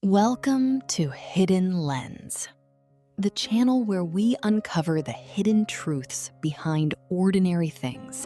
Welcome to Hidden Lens, the channel where we uncover the hidden truths behind ordinary things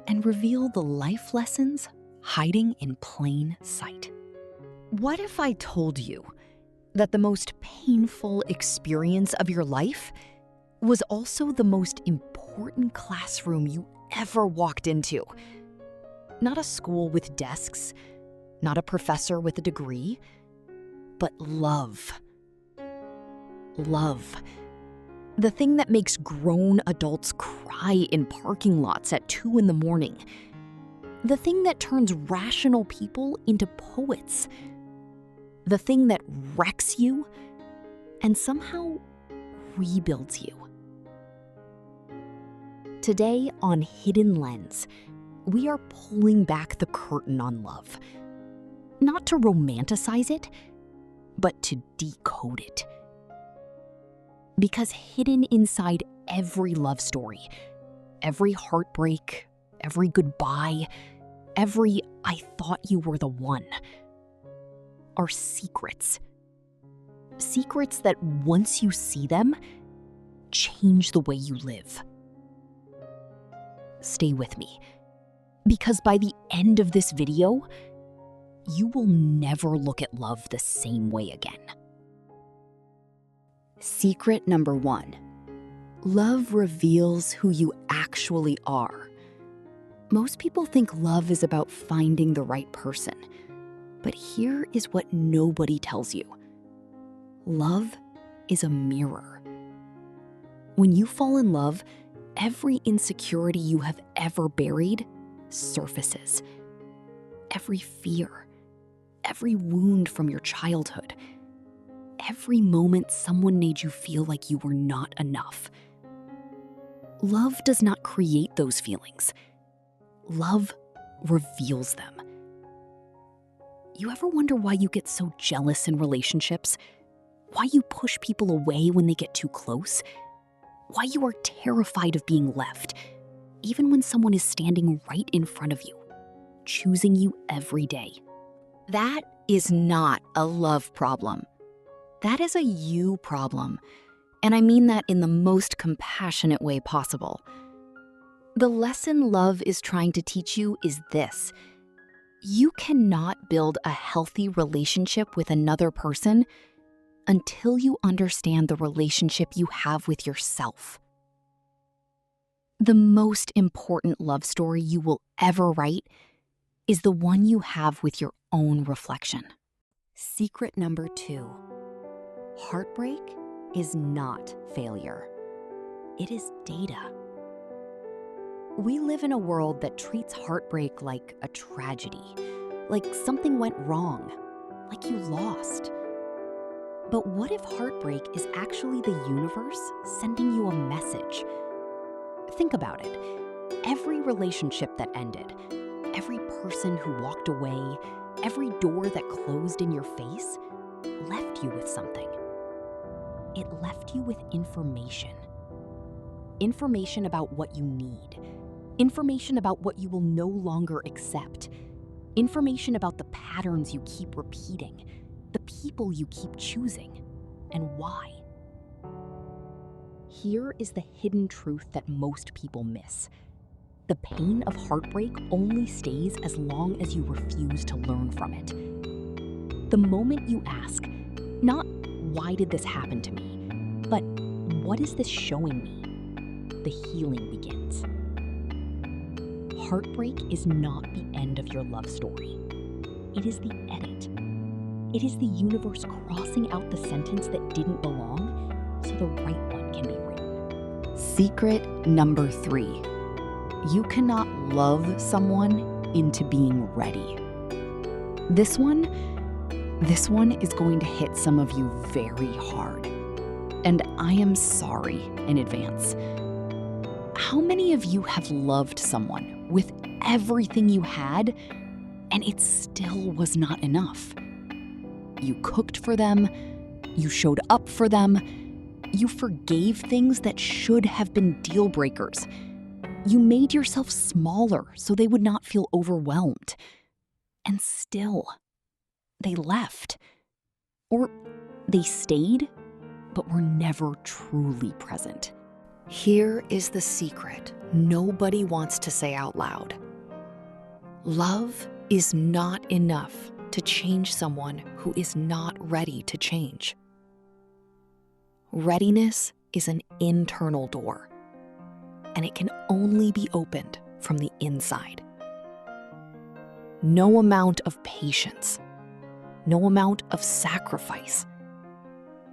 and reveal the life lessons hiding in plain sight. What if I told you that the most painful experience of your life was also the most important classroom you ever walked into? Not a school with desks, not a professor with a degree, but love. Love. The thing that makes grown adults cry in parking lots at 2 in the morning. The thing that turns rational people into poets. The thing that wrecks you and somehow rebuilds you. Today on Hidden Lens, we are pulling back the curtain on love. Not to romanticize it, but to decode it. Because hidden inside every love story, every heartbreak, every goodbye, every "I thought you were the one," are secrets. Secrets that once you see them, change the way you live. Stay with me, because by the end of this video, you will never look at love the same way again. Secret number 1. Love reveals who you actually are. Most people think love is about finding the right person. But here is what nobody tells you. Love is a mirror. When you fall in love, every insecurity you have ever buried surfaces. Every fear, every wound from your childhood, every moment someone made you feel like you were not enough. Love does not create those feelings. Love reveals them. You ever wonder why you get so jealous in relationships? Why you push people away when they get too close? Why you are terrified of being left, even when someone is standing right in front of you, choosing you every day? That is not a love problem. That is a you problem. And I mean that in the most compassionate way possible. The lesson love is trying to teach you is this: you cannot build a healthy relationship with another person until you understand the relationship you have with yourself. The most important love story you will ever write is the one you have with your own reflection. Secret number 2. Heartbreak is not failure. It is data. We live in a world that treats heartbreak like a tragedy, like something went wrong, like you lost. But what if heartbreak is actually the universe sending you a message? Think about it. Every relationship that ended, every person who walked away, every door that closed in your face left you with something. It left you with information. Information about what you need. Information about what you will no longer accept. Information about the patterns you keep repeating, the people you keep choosing, and why. Here is the hidden truth that most people miss. The pain of heartbreak only stays as long as you refuse to learn from it. The moment you ask, not "why did this happen to me?" but "what is this showing me?" the healing begins. Heartbreak is not the end of your love story. It is the edit. It is the universe crossing out the sentence that didn't belong so the right one can be written. Secret number 3. You cannot love someone into being ready. This one is going to hit some of you very hard. And I am sorry in advance. How many of you have loved someone with everything you had, and it still was not enough? You cooked for them, you showed up for them, you forgave things that should have been deal breakers. You made yourself smaller so they would not feel overwhelmed. And still, they left. Or they stayed, but were never truly present. Here is the secret nobody wants to say out loud. Love is not enough to change someone who is not ready to change. Readiness is an internal door, and it can only be opened from the inside. No amount of patience, no amount of sacrifice,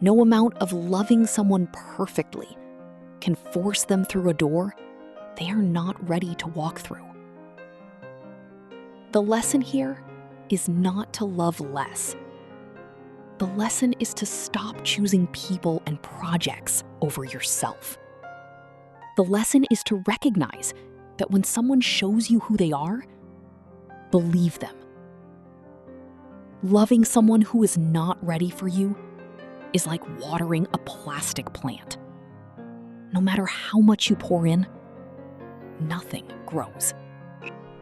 no amount of loving someone perfectly can force them through a door they are not ready to walk through. The lesson here is not to love less. The lesson is to stop choosing people and projects over yourself. The lesson is to recognize that when someone shows you who they are, believe them. Loving someone who is not ready for you is like watering a plastic plant. No matter how much you pour in, nothing grows.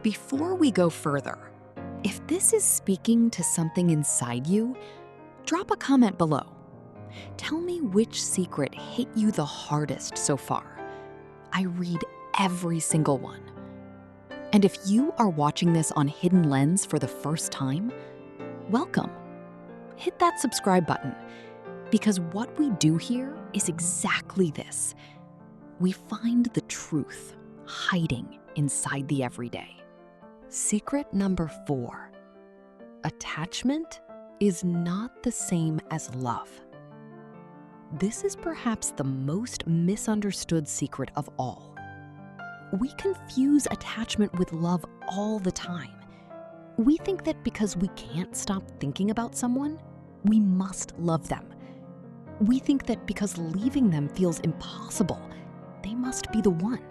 Before we go further, if this is speaking to something inside you, drop a comment below. Tell me which secret hit you the hardest so far. I read every single one. And if you are watching this on Hidden Lens for the first time, welcome. Hit that subscribe button, because what we do here is exactly this. We find the truth hiding inside the everyday. Secret number 4. Attachment is not the same as love. This is perhaps the most misunderstood secret of all. We confuse attachment with love all the time. We think that because we can't stop thinking about someone, we must love them. We think that because leaving them feels impossible, they must be the one.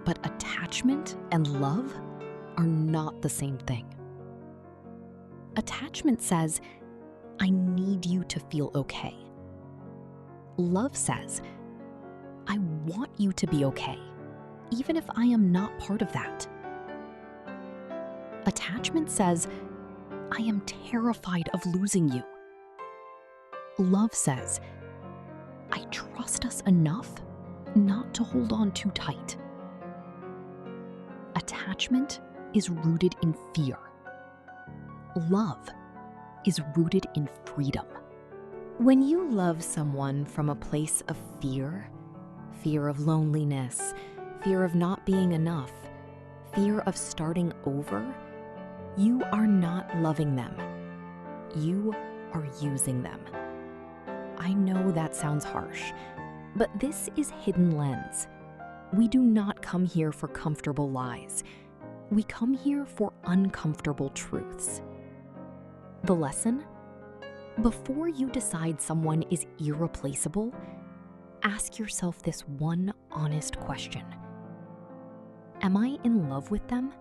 But attachment and love are not the same thing. Attachment says, I need you to feel okay. Love says, I want you to be okay, even if I am not part of that. Attachment says, I am terrified of losing you. Love says, I trust us enough not to hold on too tight. Attachment is rooted in fear. Love is rooted in freedom. When you love someone from a place of fear, fear of loneliness, fear of not being enough, fear of starting over, you are not loving them. You are using them. I know that sounds harsh, but this is Hidden Lens. We do not come here for comfortable lies. We come here for uncomfortable truths. The lesson? Before you decide someone is irreplaceable, ask yourself this one honest question. Am I in love with them?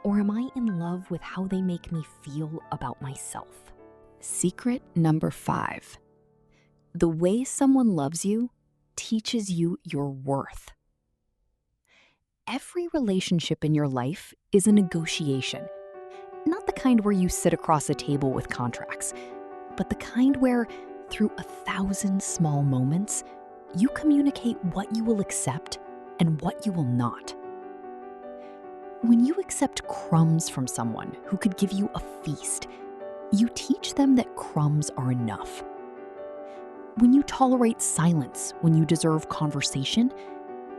Or am I in love with how they make me feel about myself? Secret number 5. The way someone loves you teaches you your worth. Every relationship in your life is a negotiation. Not the kind where you sit across a table with contracts, but the kind where, through 1,000 small moments, you communicate what you will accept and what you will not. When you accept crumbs from someone who could give you a feast, you teach them that crumbs are enough. When you tolerate silence when you deserve conversation,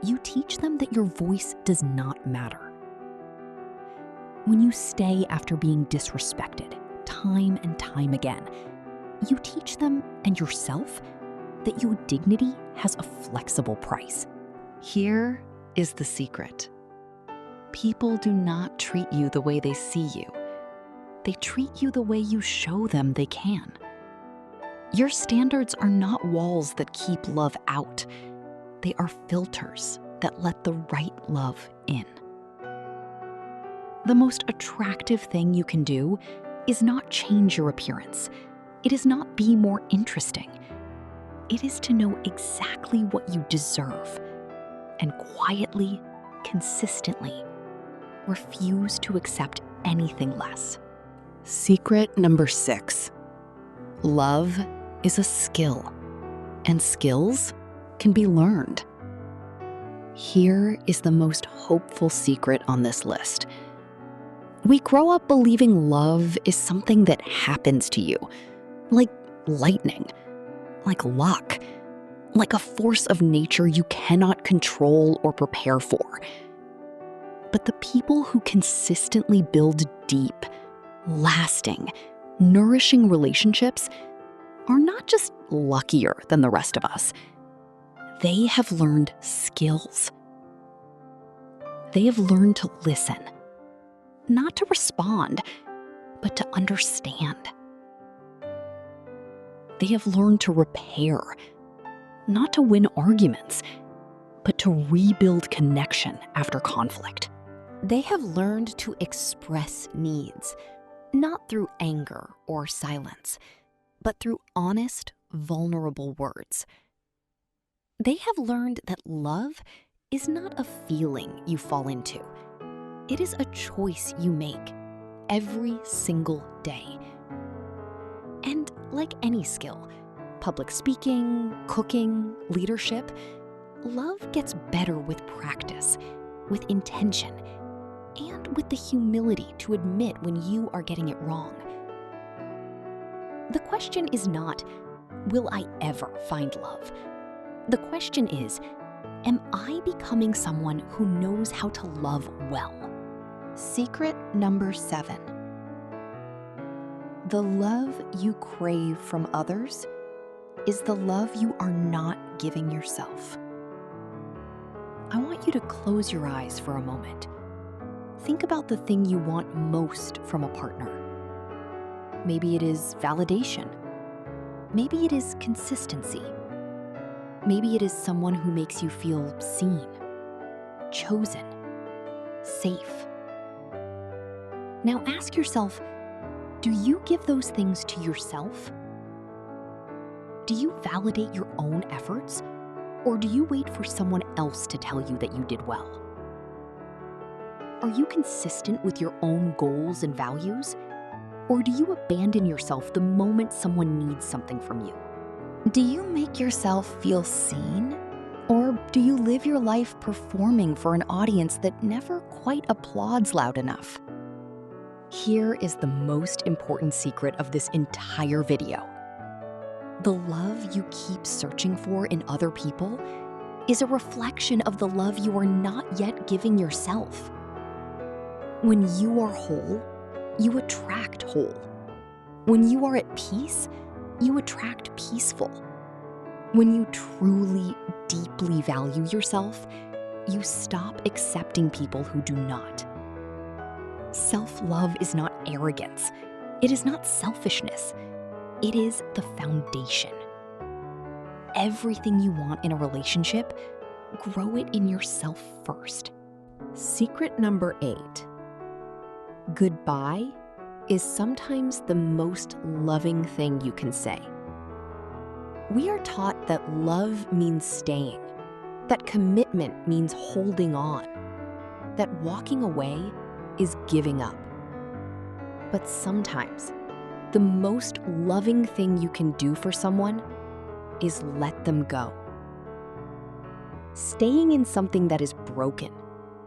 you teach them that your voice does not matter. When you stay after being disrespected time and time again, you teach them and yourself that your dignity has a flexible price. Here is the secret. People do not treat you the way they see you. They treat you the way you show them they can. Your standards are not walls that keep love out. They are filters that let the right love in. The most attractive thing you can do is not change your appearance. It is not be more interesting. It is to know exactly what you deserve and quietly, consistently refuse to accept anything less. Secret number 6. Love is a skill, and skills can be learned. Here is the most hopeful secret on this list. We grow up believing love is something that happens to you, like lightning, like luck, like a force of nature you cannot control or prepare for. But the people who consistently build deep, lasting, nourishing relationships are not just luckier than the rest of us. They have learned skills. They have learned to listen, not to respond, but to understand. They have learned to repair, not to win arguments, but to rebuild connection after conflict. They have learned to express needs, not through anger or silence, but through honest, vulnerable words. They have learned that love is not a feeling you fall into. It is a choice you make every single day. And like any skill, public speaking, cooking, leadership, love gets better with practice, with intention, and with the humility to admit when you are getting it wrong. The question is not, will I ever find love? The question is, am I becoming someone who knows how to love well? Secret number 7. The love you crave from others is the love you are not giving yourself. I want you to close your eyes for a moment. Think about the thing you want most from a partner. Maybe it is validation. Maybe it is consistency. Maybe it is someone who makes you feel seen, chosen, safe. Now ask yourself, do you give those things to yourself? Do you validate your own efforts, or do you wait for someone else to tell you that you did well? Are you consistent with your own goals and values, or do you abandon yourself the moment someone needs something from you? Do you make yourself feel seen, or do you live your life performing for an audience that never quite applauds loud enough? Here is the most important secret of this entire video. The love you keep searching for in other people is a reflection of the love you are not yet giving yourself. When you are whole, you attract whole. When you are at peace, you attract peaceful. When you truly, deeply value yourself, you stop accepting people who do not. Self-love is not arrogance. It is not selfishness. It is the foundation. Everything you want in a relationship, grow it in yourself first. Secret number 8. Goodbye is sometimes the most loving thing you can say. We are taught that love means staying, that commitment means holding on, that walking away is giving up. But sometimes, the most loving thing you can do for someone is let them go. Staying in something that is broken,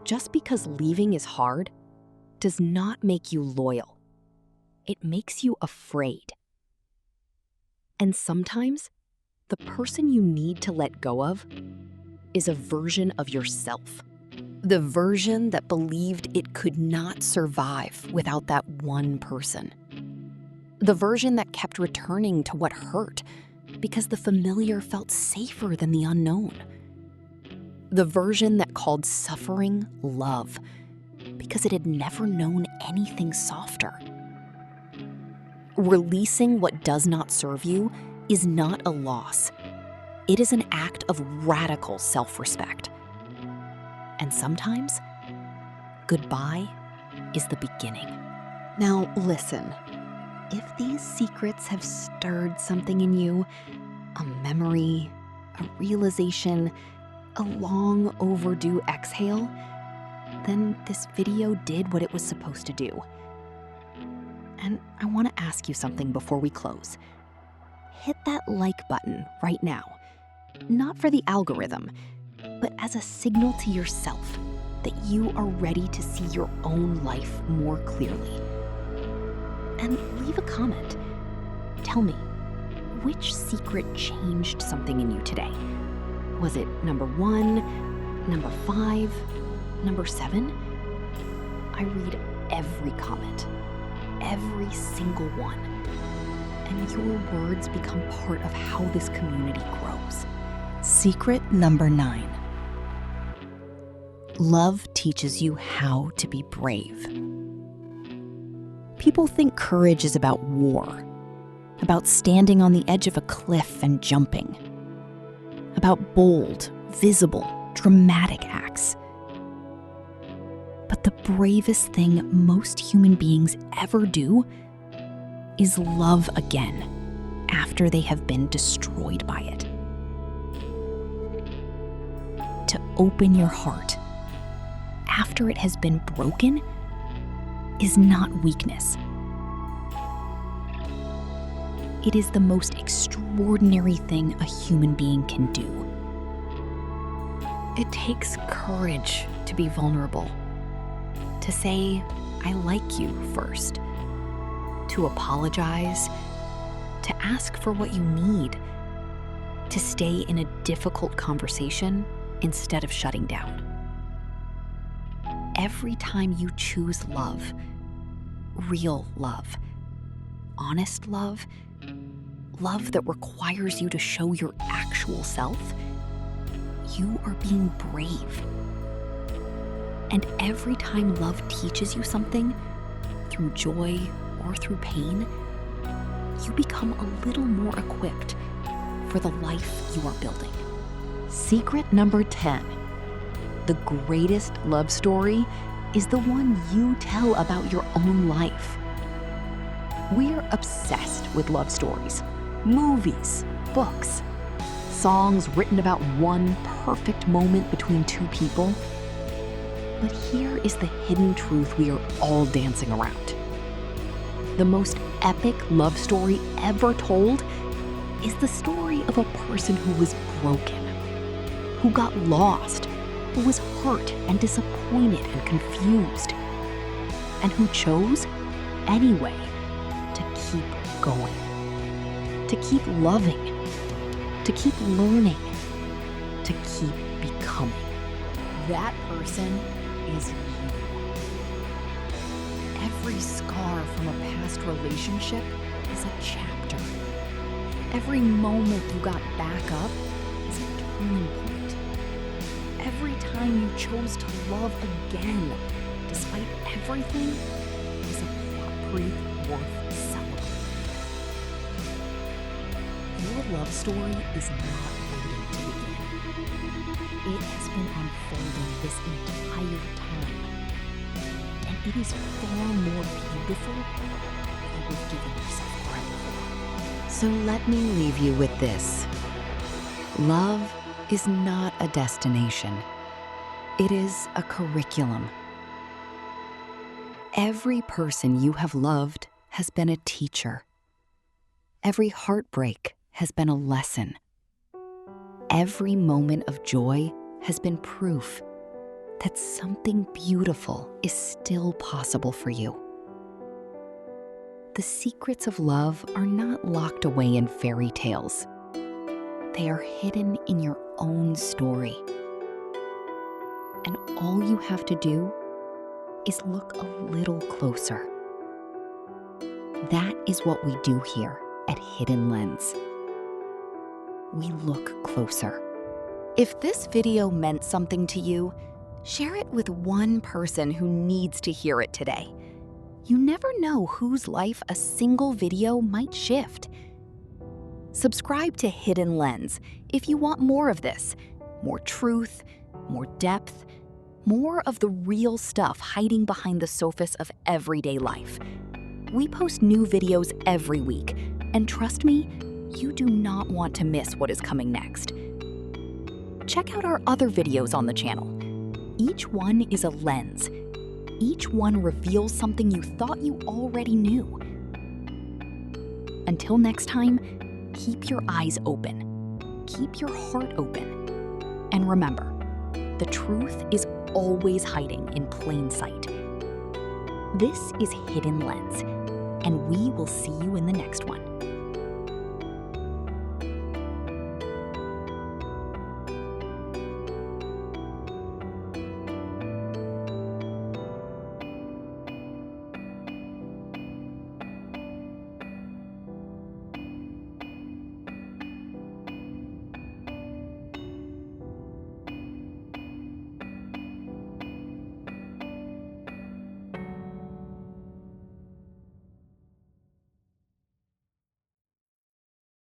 just because leaving is hard, does not make you loyal. It makes you afraid. And sometimes, the person you need to let go of is a version of yourself. The version that believed it could not survive without that one person. The version that kept returning to what hurt because the familiar felt safer than the unknown. The version that called suffering love because it had never known anything softer. Releasing what does not serve you is not a loss. It is an act of radical self-respect. And sometimes, goodbye is the beginning. Now listen, if these secrets have stirred something in you, a memory, a realization, a long overdue exhale, then this video did what it was supposed to do. And I want to ask you something before we close. Hit that like button right now. Not for the algorithm, but as a signal to yourself that you are ready to see your own life more clearly. And leave a comment. Tell me, which secret changed something in you today? Was it number 1, number 5, number 7? I read every comment, every single one. And your words become part of how this community grows. Secret number 9. Love teaches you how to be brave. People think courage is about war, about standing on the edge of a cliff and jumping, about bold, visible, dramatic acts. But the bravest thing most human beings ever do is love again after they have been destroyed by it. To open your heart after it has been broken is not weakness. It is the most extraordinary thing a human being can do. It takes courage to be vulnerable, to say, I like you first, to apologize, to ask for what you need, to stay in a difficult conversation instead of shutting down. Every time you choose love, real love, honest love, love that requires you to show your actual self, you are being brave. And every time love teaches you something, through joy or through pain, you become a little more equipped for the life you are building. Secret number 10. The greatest love story is the one you tell about your own life. We're obsessed with love stories, movies, books, songs written about one perfect moment between two people. But here is the hidden truth we are all dancing around. The most epic love story ever told is the story of a person who was broken, who got lost, who was hurt and disappointed and confused, and who chose, anyway, to keep going, to keep loving, to keep learning, to keep becoming. That person is you. Every scar from a past relationship is a chapter. Every moment you got back up is a turning point. Every time you chose to love again, despite everything, is a plot point worth celebrating. Your love story is not waiting to begin. It has been unfolding this entire time. And it is far more beautiful than you've given yourself credit for. So let me leave you with this. Love is not a destination. It is a curriculum. Every person you have loved has been a teacher. Every heartbreak has been a lesson. Every moment of joy has been proof that something beautiful is still possible for you. The secrets of love are not locked away in fairy tales. They are hidden in your own story. And all you have to do is look a little closer. That is what we do here at Hidden Lens. We look closer. If this video meant something to you, share it with one person who needs to hear it today. You never know whose life a single video might shift. Subscribe to Hidden Lens if you want more of this, more truth, more depth, more of the real stuff hiding behind the surface of everyday life. We post new videos every week, and trust me, you do not want to miss what is coming next. Check out our other videos on the channel. Each one is a lens, Each one reveals something you thought you already knew. Until next time, keep your eyes open. Keep your heart open. And remember, the truth is always hiding in plain sight. This is Hidden Lens, and we will see you in the next one.